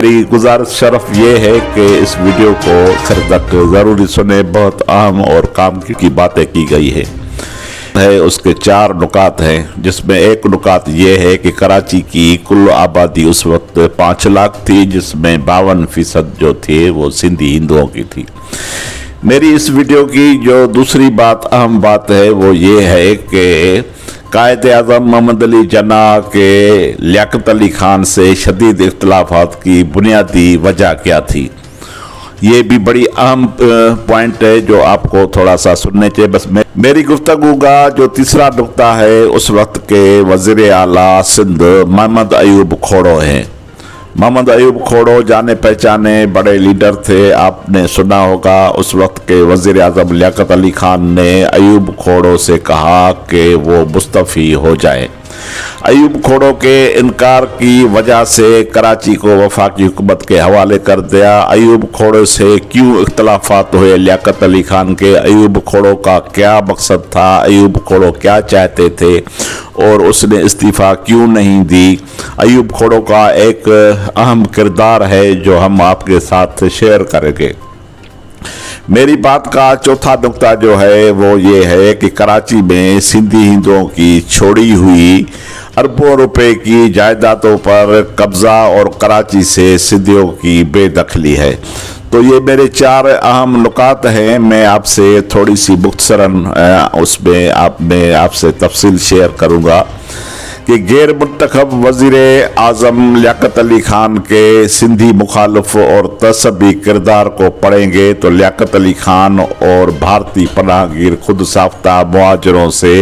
मेरी गुजारिश शरफ ये है कि इस वीडियो को आखिर तक ज़रूरी सुने। बहुत अहम और काम की बातें की गई है उसके 4 नुकात हैं, जिसमें एक नुकात ये है कि कराची की कुल आबादी उस वक्त 5 लाख थी, जिसमें 52% जो थे वो सिंधी हिंदुओं की थी। मेरी इस वीडियो की जो दूसरी बात, अहम बात है, वो ये है कि कायद-ए-आज़म मोहम्मद अली जिन्नाह के लियाकत अली खान से शदीद इख्तिलाफात की बुनियादी वजह क्या थी। ये भी बड़ी अहम पॉइंट है जो आपको थोड़ा सा सुनने चाहिए। बस मेरी गुफ्तगू का जो तीसरा नुक्ता है, उस वक्त के वज़ीर आला सिंध मोहम्मद अयूब खोड़ो हैं। मोहम्मद अयूब खोड़ो जाने पहचाने बड़े लीडर थे। आपने सुना होगा उस वक्त के वज़ीर आज़म लियाकत अली खान ने अयूब खोड़ो से कहा कि वो मुस्तफ़ी हो जाए। अयूब खोड़ो के इनकार की वजह से कराची को वफाकी हुकूमत के हवाले कर दिया। अयूब खोड़ो से क्यों इख्तलाफात हुए लियाकत अली खान के, अयूब खोड़ो का क्या मकसद था, अयूब खोड़ो क्या चाहते थे और उसने इस्तीफ़ा क्यों नहीं दी। अयूब खोड़ो का एक अहम किरदार है जो हम आपके साथ शेयर करेंगे। मेरी बात का चौथा नुक्ता जो है वो ये है कि कराची में सिंधी हिंदुओं की छोड़ी हुई अरबों रुपए की जायदादों पर कब्ज़ा और कराची से सिंधियों की बेदखली है। तो ये मेरे 4 अहम नुकात हैं। मैं आपसे थोड़ी सी मुख्तसरन उसमें आपसे तफसील शेयर करूँगा कि गैर मुंतखब वज़ीर आज़म लियाकत अली खान के सिंधी मुखालिफ और तसबी किरदार को पढ़ेंगे तो लियाकत अली खान और भारतीय पनाहगीर खुद साफ्ता मुहाजिरों से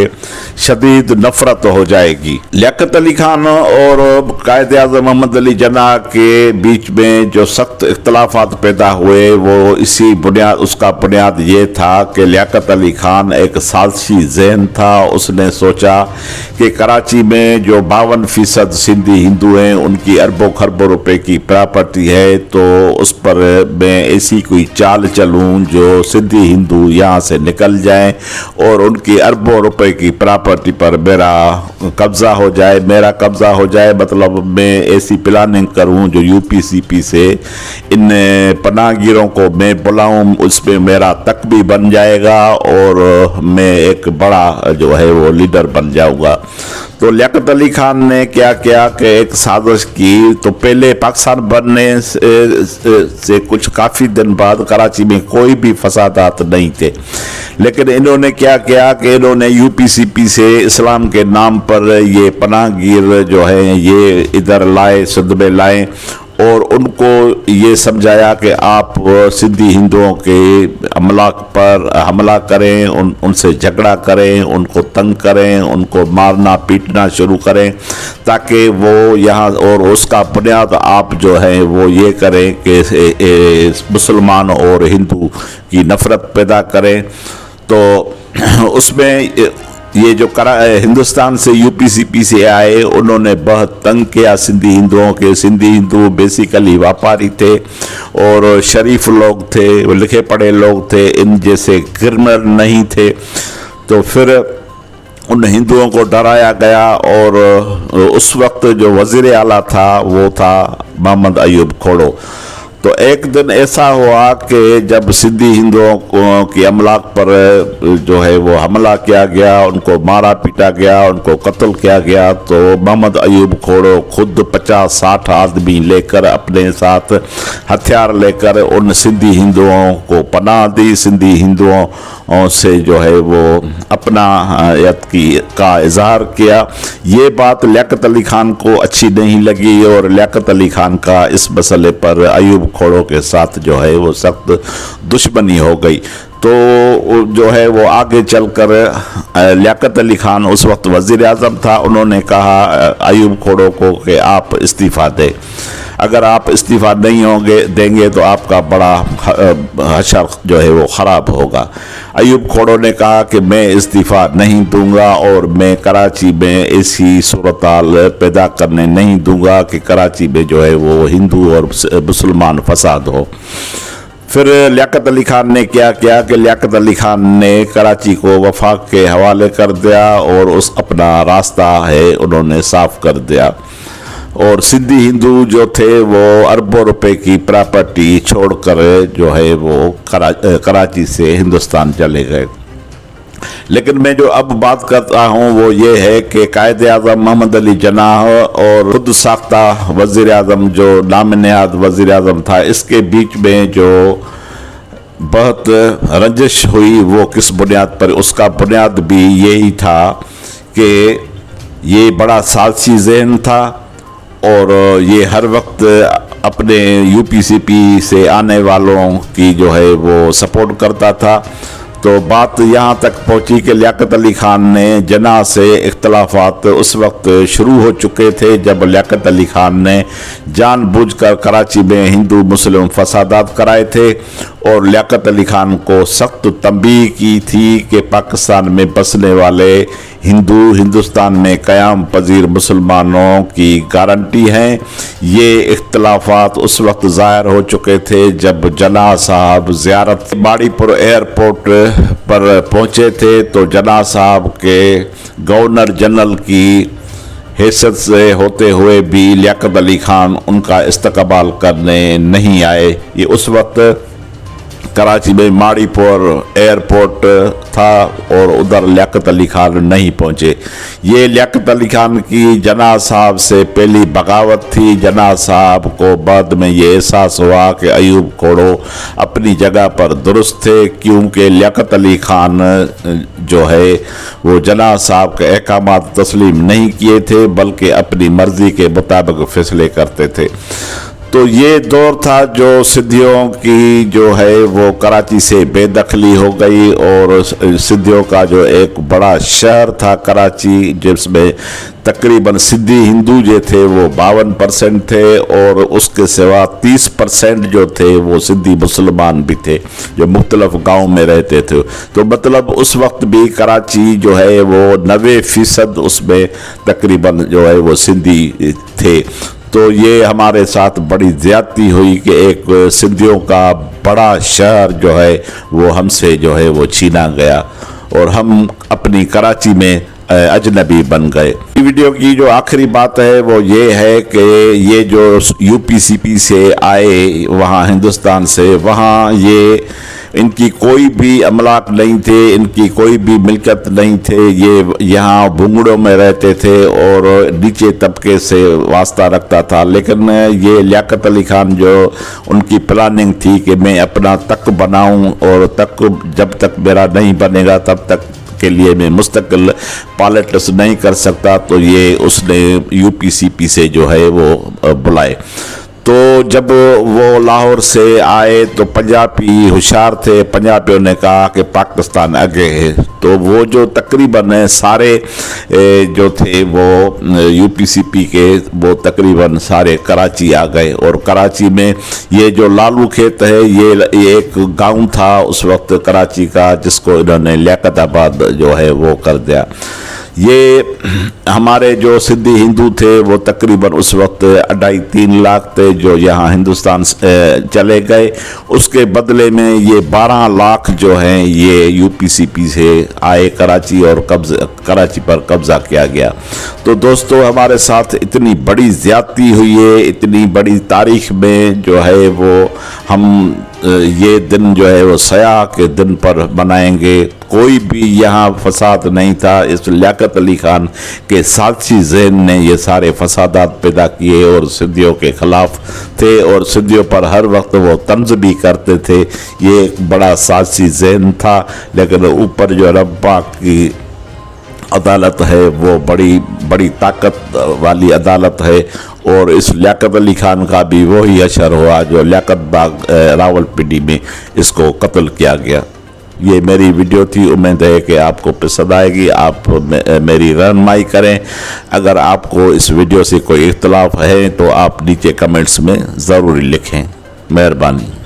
शदीद नफरत हो जाएगी। लियाकत अली खान और कायद-ए-आज़म मोहम्मद अली जिन्नाह के बीच में जो सख्त इख्तलाफात पैदा हुए वो उसका बुनियाद ये था कि लियाकत अली खान एक साजिशी ज़हन था। उसने सोचा कि कराची में जो 52% सिंधी हिंदू हैं, उनकी अरबों खरबों रुपए की प्रॉपर्टी है, तो उस पर मैं ऐसी कोई चाल चलूं जो सिंधी हिंदू यहाँ से निकल जाएं और उनकी अरबों रुपए की प्रॉपर्टी पर मेरा कब्ज़ा हो जाए। मेरा कब्ज़ा हो जाए मतलब मैं ऐसी प्लानिंग करूं जो यूपीसीपी से इन पनाहगीरों को मैं बुलाऊं, उसमें मेरा तक भी बन जाएगा और मैं एक बड़ा जो है वो लीडर बन जाऊंगा। तो लियाकत अली खान ने क्या किया कि एक साजिश की। तो पहले पाकिस्तान बनने से कुछ काफ़ी दिन बाद कराची में कोई भी फसादात नहीं थे, लेकिन इन्होंने क्या किया कि इन्होंने यूपीसीपी से इस्लाम के नाम पर ये पनाहगीर जो है ये इधर लाए, सिंध में लाए और उनको ये समझाया कि आप सिंधी हिंदुओं के अमलाक पर हमला करें, उनसे झगड़ा करें, उनको तंग करें, उनको मारना पीटना शुरू करें ताकि वो यहाँ, और उसका बुनियाद आप जो है वो ये करें कि मुसलमान और हिंदू की नफ़रत पैदा करें। तो उसमें ये जो हिंदुस्तान से यूपीसीपी से आए उन्होंने बहुत तंग किया सिंधी हिंदुओं के। सिंधी हिंदू बेसिकली व्यापारी थे और शरीफ लोग थे, लिखे पढ़े लोग थे, इन जैसे क्रिमिनल नहीं थे। तो फिर उन हिंदुओं को डराया गया और उस वक्त जो वज़ीर आला था वो था मोहम्मद अयूब खोड़ो। तो एक दिन ऐसा हुआ कि जब सिंधी हिंदुओं की अमलाक पर जो है वो हमला किया गया, उनको मारा पीटा गया, उनको कत्ल किया गया, तो मोहम्मद अयूब खोड़ो खुद 50-60 आदमी लेकर अपने साथ हथियार लेकर उन सिंधी हिंदुओं को पनाह दी। सिंधी हिंदुओं से जो है वो अपना का इजहार किया। ये बात लियाकत अली खान को अच्छी नहीं लगी और लियाकत अली खान का इस मसले पर अयूब खोड़ो के साथ जो है वो सख्त दुश्मनी हो गई। तो जो है वो आगे चलकर लियाकत अली खान उस वक्त वज़ीर आज़म था, उन्होंने कहा अयूब खोड़ो को कि आप इस्तीफ़ा दें। अगर आप इस्तीफ़ा नहीं देंगे तो आपका बड़ा हशर जो है वो ख़राब होगा। अयूब खोड़ो ने कहा कि मैं इस्तीफ़ा नहीं दूंगा और मैं कराची में ऐसी सूरत-हाल पैदा करने नहीं दूंगा कि कराची में जो है वो हिंदू और मुसलमान फसाद हो। फिर लियाकत अली खान ने क्या किया कि लियाकत अली खान ने कराची को वफाक के हवाले कर दिया और उस अपना रास्ता है उन्होंने साफ कर दिया। اور سندھی ہندو جو تھے وہ اربوں روپے کی پراپرٹی چھوڑ کر جو ہے وہ کراچی سے ہندوستان چلے گئے۔ لیکن میں جو اب بات کرتا ہوں وہ یہ ہے کہ قائد اعظم محمد علی جناح اور خود ساختہ وزیر اعظم جو نام نہاد وزیر اعظم تھا، اس کے بیچ میں جو بہت رنجش ہوئی وہ کس بنیاد پر، اس کا بنیاد بھی یہی تھا کہ یہ بڑا سازشی ذہن تھا اور یہ ہر وقت اپنے یو پی سی پی سے آنے والوں کی جو ہے وہ سپورٹ کرتا تھا۔ تو بات یہاں تک پہنچی کہ لیاقت علی خان نے جناح سے اختلافات اس وقت شروع ہو چکے تھے جب لیاقت علی خان نے جان بوجھ کر کراچی میں ہندو مسلم فسادات کرائے تھے اور لیاقت علی خان کو سخت تنبیہ کی تھی کہ پاکستان میں بسنے والے ہندو ہندوستان میں قیام پذیر مسلمانوں کی گارنٹی ہیں۔ یہ اختلافات اس وقت ظاہر ہو چکے تھے جب جناح صاحب زیارت باڑی پور ایئرپورٹ پر پہنچے تھے تو جناح صاحب کے گورنر جنرل کی حیثیت سے ہوتے ہوئے بھی لیاقت علی خان ان کا استقبال کرنے نہیں آئے۔ یہ اس وقت کراچی میں ماڑی پور ایئرپورٹ تھا اور ادھر لیاقت علی خان نہیں پہنچے۔ یہ لیاقت علی خان کی جناح صاحب سے پہلی بغاوت تھی۔ جناح صاحب کو بعد میں یہ احساس ہوا کہ ایوب کوڑو اپنی جگہ پر درست تھے، کیونکہ لیاقت علی خان جو ہے وہ جناح صاحب کے احکامات تسلیم نہیں کیے تھے بلکہ اپنی مرضی کے مطابق فیصلے کرتے تھے۔ تو یہ دور تھا جو سندھیوں کی جو ہے وہ کراچی سے بے دخلی ہو گئی اور سندھیوں کا جو ایک بڑا شہر تھا کراچی، جس میں تقریباً سندھی ہندو جو تھے وہ 52% تھے اور اس کے سوا 30% جو تھے وہ سندھی مسلمان بھی تھے جو مختلف گاؤں میں رہتے تھے۔ تو مطلب اس وقت بھی کراچی جو ہے وہ 90% اس میں تقریباً جو ہے وہ سندھی تھے۔ تو یہ ہمارے ساتھ بڑی زیادتی ہوئی کہ ایک سندھیوں کا بڑا شہر جو ہے وہ ہم سے جو ہے وہ چھینا گیا اور ہم اپنی کراچی میں اجنبی بن گئے۔ ویڈیو کی جو آخری بات ہے وہ یہ ہے کہ یہ جو یو پی سی پی سے آئے وہاں ہندوستان سے، وہاں یہ ان کی کوئی بھی املاک نہیں تھے، ان کی کوئی بھی ملکت نہیں تھے، یہ یہاں بھنگڑوں میں رہتے تھے اور نیچے طبقے سے واسطہ رکھتا تھا۔ لیکن یہ لیاقت علی خان جو ان کی پلاننگ تھی کہ میں اپنا تک بناؤں اور تک جب تک میرا نہیں بنے گا تب تک کے لیے میں مستقل پالیٹکس نہیں کر سکتا، تو یہ اس نے یو پی سی پی سے جو ہے وہ بلائے۔ تو جب وہ لاہور سے آئے تو پنجابی ہوشیار تھے، پنجابیوں نے کہا کہ پاکستان آگے ہے، تو وہ جو تقریباً سارے جو تھے وہ یو پی سی پی کے وہ تقریباً سارے کراچی آ گئے اور کراچی میں یہ جو لالو کھیت ہے یہ ایک گاؤں تھا اس وقت کراچی کا جس کو انہوں نے لیاقت آباد جو ہے وہ کر دیا۔ یہ ہمارے جو سندھی ہندو تھے وہ تقریباً اس وقت 2.5-3 لاکھ تھے جو یہاں ہندوستان چلے گئے، اس کے بدلے میں یہ 12 لاکھ جو ہیں یہ یو پی سی پی سے آئے کراچی اور کراچی پر قبضہ کیا گیا۔ تو دوستو ہمارے ساتھ اتنی بڑی زیادتی ہوئی ہے، اتنی بڑی تاریخ میں جو ہے وہ ہم یہ دن جو ہے وہ سیاح کے دن پر منائیں گے۔ کوئی بھی یہاں فساد نہیں تھا، اس لیاقت علی خان کے سازشی ذہن نے یہ سارے فسادات پیدا کیے اور سندھیوں کے خلاف تھے اور سندھیوں پر ہر وقت وہ طنز بھی کرتے تھے۔ یہ ایک بڑا سازشی ذہن تھا، لیکن اوپر جو رب پاک کی عدالت ہے وہ بڑی طاقت والی عدالت ہے اور اس لیاقت علی خان کا بھی وہی حشر ہوا جو لیاقت باغ راول پنڈی میں اس کو قتل کیا گیا۔ یہ میری ویڈیو تھی، امید ہے کہ آپ کو پسند آئے گی، آپ میری رہنمائی کریں۔ اگر آپ کو اس ویڈیو سے کوئی اختلاف ہے تو آپ نیچے کمنٹس میں ضرور لکھیں۔ مہربانی۔